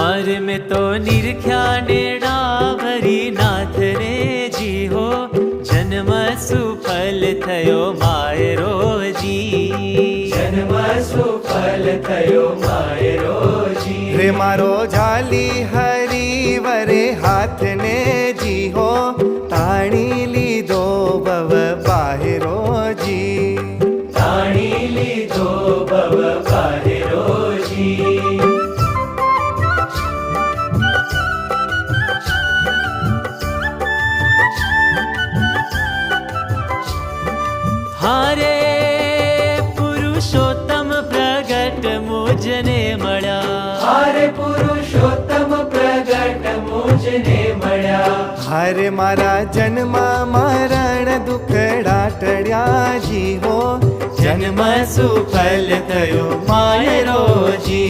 हार में तो निरख्या नेड़ा भरी नाथ रे जी हो जन्म सुफल थयो मायरो जी जन्म सुफल थयो मायरो जी रे मारो झाली हरी वरे हाथ ने जी हो ताणी लीधो बव बाहिरो जी ताणी लीधो बव बाहिरो जी हारे पुरुषोत्तम प्रगट मुझने मळ्या हारे पुरुषोत्तम प्रगट मुझने मळ्या हरे मारा जन्म मरण दुखड़ा टळ्या जी हो जन्म सुफल थयो मायरो जी